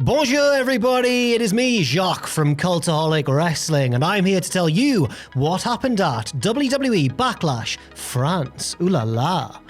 Bonjour everybody, it is me, Jacques from Cultaholic Wrestling, and I'm here to tell you what happened at WWE Backlash France. Ooh la la.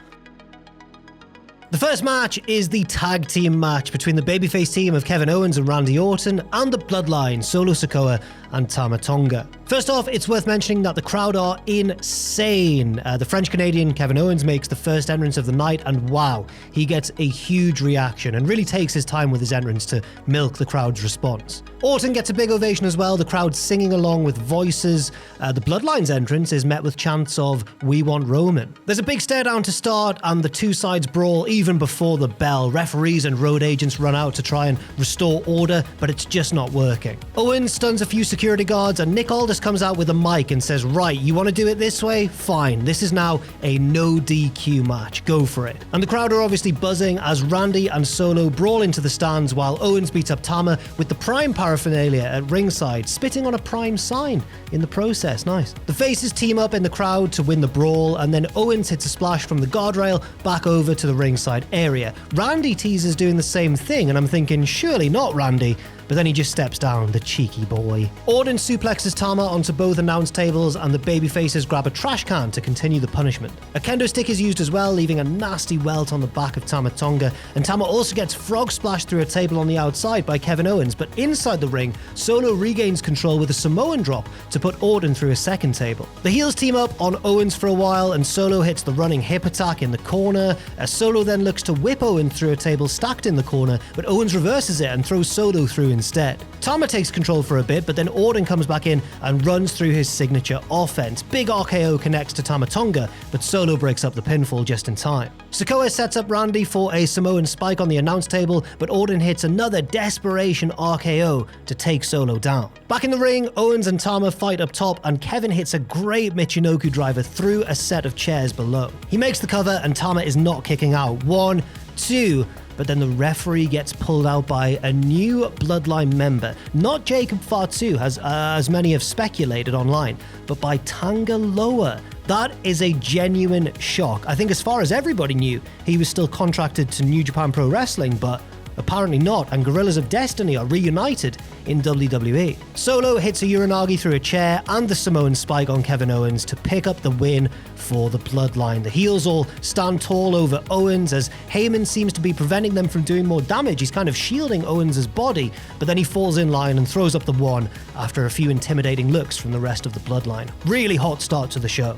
The first match is the tag team match between the Babyface team of Kevin Owens and Randy Orton and the Bloodline, Solo Sikoa and Tama Tonga. First off, it's worth mentioning that the crowd are insane. The French-Canadian Kevin Owens makes the first entrance of the night, and wow, he gets a huge reaction and really takes his time with his entrance to milk the crowd's response. Orton gets a big ovation as well, the crowd singing along with voices. The Bloodline's entrance is met with chants of "We want Roman." There's a big stare down to start, and the two sides brawl even before the bell. Referees and road agents run out to try and restore order, but it's just not working. Owens stuns a few security guards, and Nick Aldis comes out with a mic and says, "Right, you want to do it this way? Fine. This is now a no DQ match. Go for it." And the crowd are obviously buzzing as Randy and Solo brawl into the stands while Owens beats up Tama with the Prime paraphernalia at ringside, spitting on a Prime sign in the process. Nice. The faces team up in the crowd to win the brawl, and then Owens hits a splash from the guardrail back over to the ringside area. Randy teases doing the same thing, and I'm thinking, surely not Randy. But then he just steps down, the cheeky boy. Orton suplexes Tama onto both announce tables, and the babyfaces grab a trash can to continue the punishment. A kendo stick is used as well, leaving a nasty welt on the back of Tama Tonga, and Tama also gets frog splashed through a table on the outside by Kevin Owens, but inside the ring, Solo regains control with a Samoan drop to put Orton through a second table. The heels team up on Owens for a while, and Solo hits the running hip attack in the corner. Solo then looks to whip Owens through a table stacked in the corner, but Owens reverses it and throws Solo through instead. Tama takes control for a bit, but then Orton comes back in and runs through his signature offense. Big RKO connects to Tama Tonga, but Solo breaks up the pinfall just in time. Sikoa sets up Randy for a Samoan spike on the announce table, but Orton hits another desperation RKO to take Solo down. Back in the ring, Owens and Tama fight up top, and Kevin hits a great Michinoku driver through a set of chairs below. He makes the cover, and Tama is not kicking out. 1, 2... But then the referee gets pulled out by a new Bloodline member, not Jacob Fatu, as many have speculated online, but by Tanga Loa. That is a genuine shock. I think as far as everybody knew, he was still contracted to New Japan Pro Wrestling, but apparently not, and Gorillas of Destiny are reunited in WWE. Solo hits a Uranagi through a chair and the Samoan spike on Kevin Owens to pick up the win for the Bloodline. The heels all stand tall over Owens as Heyman seems to be preventing them from doing more damage. He's kind of shielding Owens' body, but then he falls in line and throws up the one after a few intimidating looks from the rest of the Bloodline. Really hot start to the show.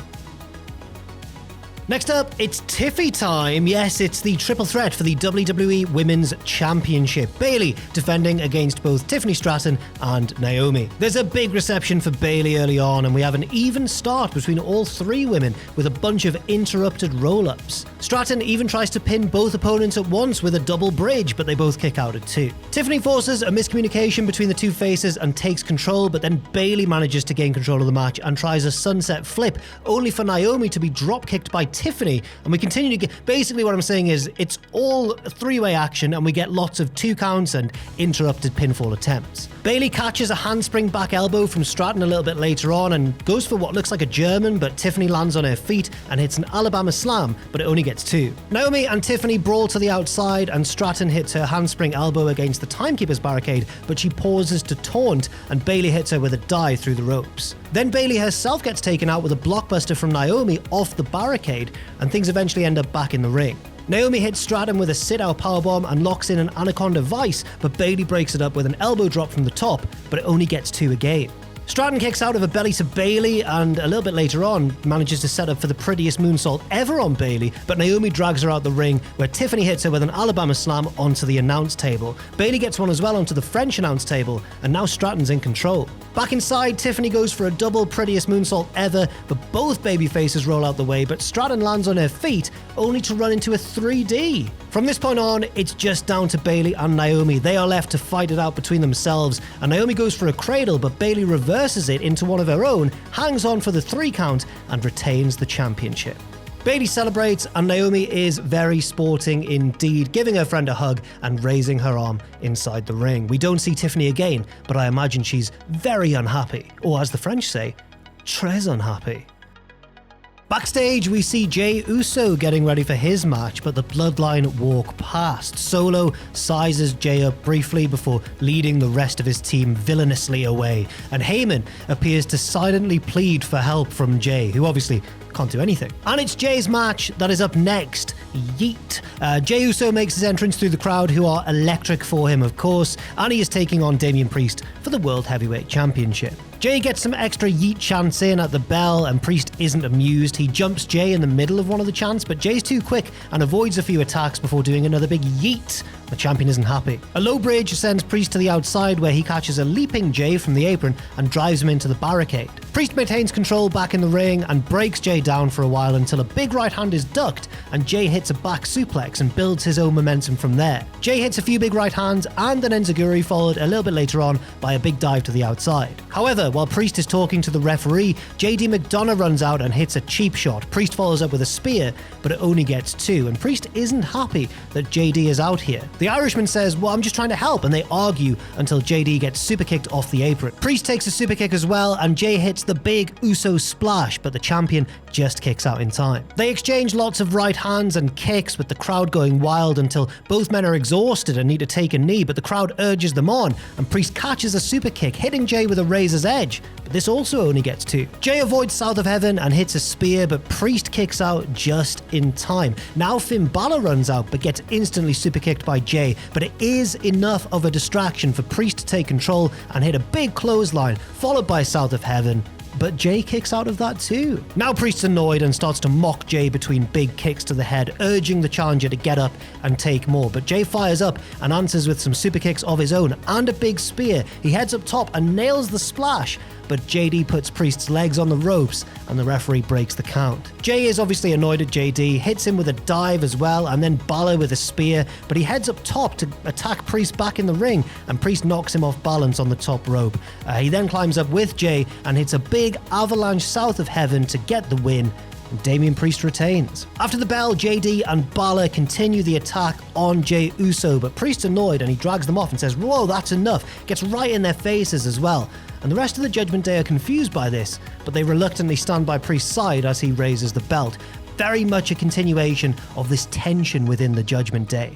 Next up, it's Tiffy time. Yes, it's the triple threat for the WWE Women's Championship. Bayley defending against both Tiffany, Stratton and Naomi. There's a big reception for Bayley early on, and we have an even start between all three women with a bunch of interrupted roll-ups. Stratton even tries to pin both opponents at once with a double bridge, but they both kick out at 2. Tiffany forces a miscommunication between the two faces and takes control, but then Bayley manages to gain control of the match and tries a sunset flip, only for Naomi to be drop-kicked by Tiffany, and we continue to get... Basically what I'm saying is it's all three-way action, and we get lots of 2 counts and interrupted pinfall attempts. Bayley catches a handspring back elbow from Stratton a little bit later on and goes for what looks like a German, but Tiffany lands on her feet and hits an Alabama slam, but it only gets 2. Naomi and Tiffany brawl to the outside, and Stratton hits her handspring elbow against the timekeeper's barricade, but she pauses to taunt, and Bayley hits her with a dive through the ropes. Then Bayley herself gets taken out with a blockbuster from Naomi off the barricade, and things eventually end up back in the ring. Naomi hits Stratton with a sit-out powerbomb and locks in an Anaconda Vice, but Bayley breaks it up with an elbow drop from the top, but it only gets 2 again. Stratton kicks out of a belly to Bayley, and a little bit later on manages to set up for the prettiest moonsault ever on Bayley, but Naomi drags her out the ring, where Tiffany hits her with an Alabama slam onto the announce table. Bayley gets one as well onto the French announce table, and now Stratton's in control. Back inside, Tiffany goes for a double prettiest moonsault ever, but both baby faces roll out the way, but Stratton lands on her feet, only to run into a 3D. From this point on, it's just down to Bayley and Naomi. They are left to fight it out between themselves, and Naomi goes for a cradle, but Bayley reverses it into one of her own, hangs on for the 3 count, and retains the championship. Bayley celebrates, and Naomi is very sporting indeed, giving her friend a hug and raising her arm inside the ring. We don't see Tiffany again, but I imagine she's very unhappy, or as the French say, très unhappy. Backstage, we see Jey Uso getting ready for his match, but the Bloodline walk past. Solo sizes Jey up briefly before leading the rest of his team villainously away, and Heyman appears to silently plead for help from Jey, who obviously can't do anything. And it's Jey's match that is up next. Yeet. Jey Uso makes his entrance through the crowd, who are electric for him, of course, and he is taking on Damian Priest for the World Heavyweight Championship. Jey gets some extra yeet chants in at the bell, and Priest isn't amused. He jumps Jey in the middle of one of the chants, but Jey's too quick and avoids a few attacks before doing another big yeet. The champion isn't happy. A low bridge sends Priest to the outside, where he catches a leaping Jey from the apron and drives him into the barricade. Priest maintains control back in the ring and breaks Jey down for a while until a big right hand is ducked and Jey hits a back suplex and builds his own momentum from there. Jey hits a few big right hands and an enziguri, followed a little bit later on by a big dive to the outside. However, while Priest is talking to the referee, JD McDonough runs out and hits a cheap shot. Priest follows up with a spear, but it only gets 2, and Priest isn't happy that JD is out here. The Irishman says, "Well, I'm just trying to help," and they argue until JD gets super kicked off the apron. Priest takes a super kick as well, and Jey hits the big Uso splash, but the champion just kicks out in time. They exchange lots of right hands and kicks, with the crowd going wild until both men are exhausted and need to take a knee, but the crowd urges them on, and Priest catches a super kick, hitting Jey with a razor's edge, but this also only gets 2. Jey avoids South of Heaven and hits a spear, but Priest kicks out just in time. Now Finn Balor runs out, but gets instantly super kicked by Jey, but it is enough of a distraction for Priest to take control and hit a big clothesline, followed by South of Heaven. But Jey kicks out of that too. Now Priest's annoyed and starts to mock Jey between big kicks to the head, urging the challenger to get up and take more. But Jey fires up and answers with some super kicks of his own and a big spear. He heads up top and nails the splash, but JD puts Priest's legs on the ropes and the referee breaks the count. Jey is obviously annoyed at JD, hits him with a dive as well, and then Balor with a spear, but he heads up top to attack Priest back in the ring, and Priest knocks him off balance on the top rope. He then climbs up with Jey and hits a big avalanche South of Heaven to get the win, and Damian Priest retains. After the bell, JD and Balor continue the attack on Jey Uso, but Priest's annoyed and he drags them off and says, "Whoa, that's enough," gets right in their faces as well. And the rest of the Judgment Day are confused by this, but they reluctantly stand by Priest's side as he raises the belt. Very much a continuation of this tension within the Judgment Day.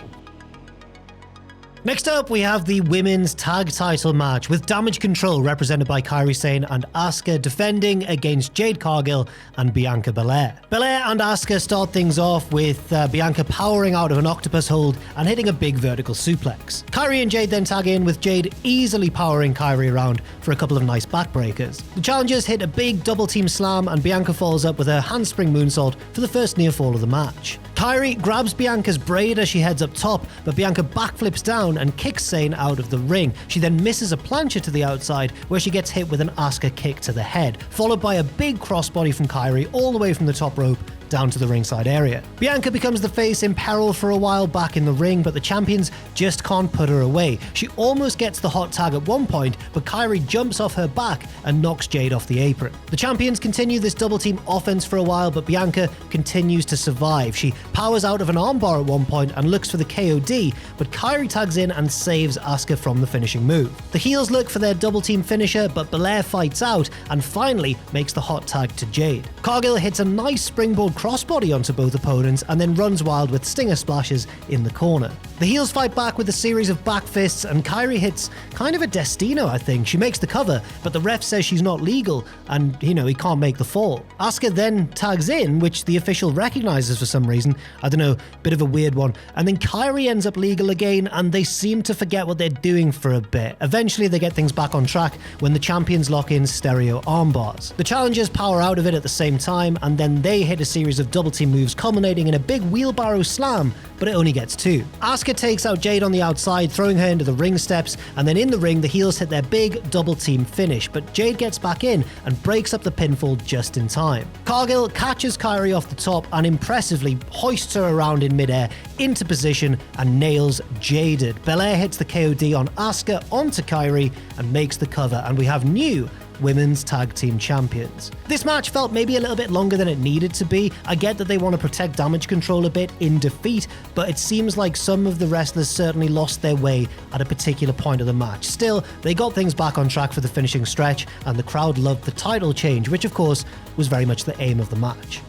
Next up, we have the women's tag title match, with Damage Control represented by Kairi Sane and Asuka defending against Jade Cargill and Bianca Belair. Belair and Asuka start things off with Bianca powering out of an octopus hold and hitting a big vertical suplex. Kairi and Jade then tag in, with Jade easily powering Kairi around for a couple of nice backbreakers. The challengers hit a big double team slam and Bianca follows up with a handspring moonsault for the first near fall of the match. Kairi grabs Bianca's braid as she heads up top, but Bianca backflips down and kicks Sane out of the ring. She then misses a plancha to the outside, where she gets hit with an Asuka kick to the head, followed by a big crossbody from Kairi all the way from the top rope down to the ringside area. Bianca becomes the face in peril for a while back in the ring, but the champions just can't put her away. She almost gets the hot tag at one point, but Kairi jumps off her back and knocks Jade off the apron. The champions continue this double team offense for a while, but Bianca continues to survive. She powers out of an armbar at one point and looks for the KOD, but Kairi tags in and saves Asuka from the finishing move. The heels look for their double team finisher, but Belair fights out and finally makes the hot tag to Jade. Cargill hits a nice springboard crossbody onto both opponents and then runs wild with stinger splashes in the corner. The heels fight back with a series of back fists, and Kairi hits kind of a Destino, I think. She makes the cover, but the ref says she's not legal and, he can't make the fall. Asuka then tags in, which the official recognizes for some reason. I don't know, bit of a weird one. And then Kairi ends up legal again, and they seem to forget what they're doing for a bit. Eventually they get things back on track when the champions lock in stereo armbars. The challengers power out of it at the same time, and then they hit a series of double team moves culminating in a big wheelbarrow slam, but it only gets 2. Asuka takes out Jade on the outside, throwing her into the ring steps, and then in the ring the heels hit their big double team finish, but Jade gets back in and breaks up the pinfall just in time. Cargill catches Kairi off the top and impressively hoists her around in midair into position and nails Jaded. Belair hits the KOD on Asuka onto Kairi and makes the cover, and we have new women's tag team champions. This match felt maybe a little bit longer than it needed to be. I get that they want to protect Damage Control a bit in defeat, but it seems like some of the wrestlers certainly lost their way at a particular point of the match. Still, they got things back on track for the finishing stretch, and the crowd loved the title change, which of course was very much the aim of the match.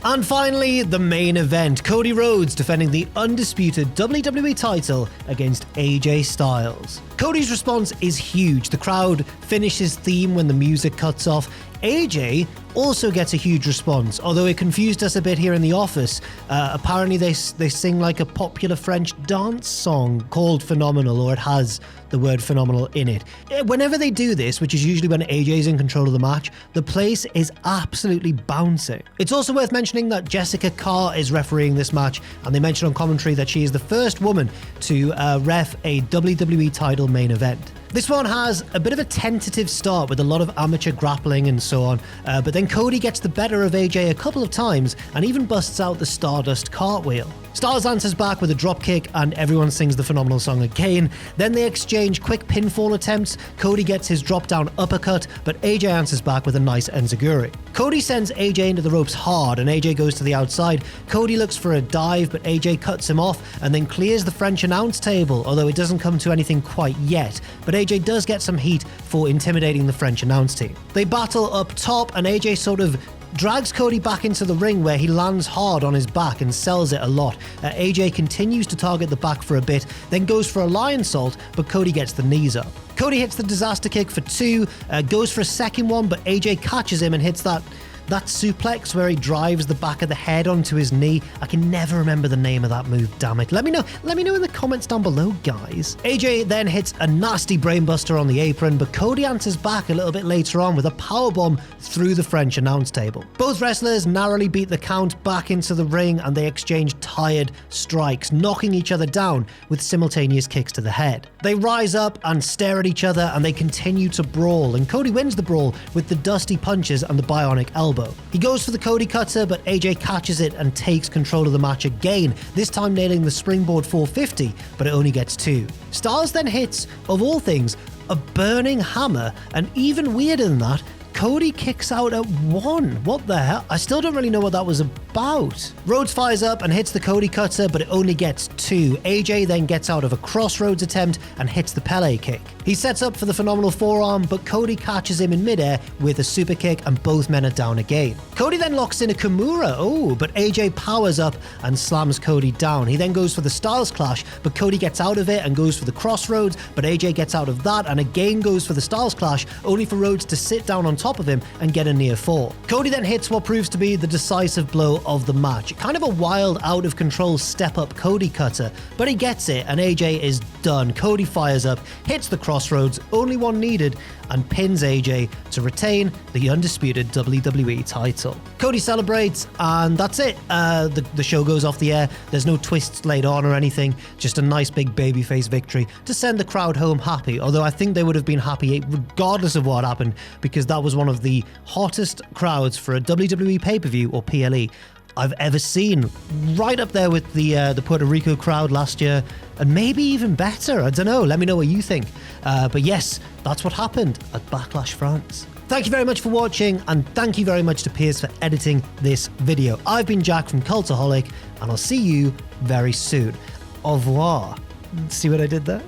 And finally, the main event, Cody Rhodes defending the undisputed WWE title against AJ Styles. Cody's response is huge. The crowd finishes theme when the music cuts off. AJ also gets a huge response, although it confused us a bit here in the office. Apparently they sing like a popular French dance song called Phenomenal, or it has the word phenomenal in it. Whenever they do this, which is usually when AJ is in control of the match, the place is absolutely bouncing. It's also worth mentioning that Jessica Carr is refereeing this match, and they mentioned on commentary that she is the first woman to ref a WWE title main event. This one has a bit of a tentative start with a lot of amateur grappling and so on, but then Cody gets the better of AJ a couple of times and even busts out the Stardust cartwheel. Styles answers back with a dropkick and everyone sings the Phenomenal song again. Then they exchange quick pinfall attempts. Cody gets his drop down uppercut, but AJ answers back with a nice enziguri. Cody sends AJ into the ropes hard and AJ goes to the outside. Cody looks for a dive, but AJ cuts him off and then clears the French announce table, although it doesn't come to anything quite yet. But AJ does get some heat for intimidating the French announce team. They battle up top and AJ sort of drags Cody back into the ring where he lands hard on his back and sells it a lot. AJ continues to target the back for a bit, then goes for a lion salt, but Cody gets the knees up. Cody hits the disaster kick for 2, goes for a second one, but AJ catches him and hits that suplex where he drives the back of the head onto his knee. I can never remember the name of that move, damn it. Let me know in the comments down below, guys. AJ then hits a nasty brainbuster on the apron, but Cody answers back a little bit later on with a powerbomb through the French announce table. Both wrestlers narrowly beat the count back into the ring and they exchange tired strikes, knocking each other down with simultaneous kicks to the head. They rise up and stare at each other and they continue to brawl, and Cody wins the brawl with the dusty punches and the bionic elbow. He goes for the Cody cutter, but AJ catches it and takes control of the match again, this time nailing the springboard 450, but it only gets 2. Styles then hits, of all things, a burning hammer, and even weirder than that, Cody kicks out at 1. What the hell? I still don't really know what that was about. Rhodes fires up and hits the Cody cutter, but it only gets 2. AJ then gets out of a crossroads attempt and hits the Pele kick. He sets up for the Phenomenal forearm, but Cody catches him in midair with a super kick and both men are down again. Cody then locks in a Kimura, but AJ powers up and slams Cody down. He then goes for the Styles Clash, but Cody gets out of it and goes for the crossroads, but AJ gets out of that and again goes for the Styles Clash, only for Rhodes to sit down on top of him and get a near fall. Cody then hits what proves to be the decisive blow of the match. Kind of a wild, out of control step up Cody cutter, but he gets it and AJ is done. Cody fires up, hits the crossroads, only one needed, and pins AJ to retain the undisputed WWE title. Cody celebrates and that's it. The show goes off the air. There's no twists laid on or anything, just a nice big babyface victory to send the crowd home happy, although I think they would have been happy regardless of what happened, because that was one of the hottest crowds for a WWE pay-per-view or PLE I've ever seen, right up there with the Puerto Rico crowd last year, and maybe even better. I don't know. Let me know what you think. But yes, that's what happened at Backlash France. Thank you very much for watching, and thank you very much to Piers for editing this video. I've been Jack from Cultaholic, and I'll see you very soon. Au revoir. See what I did there?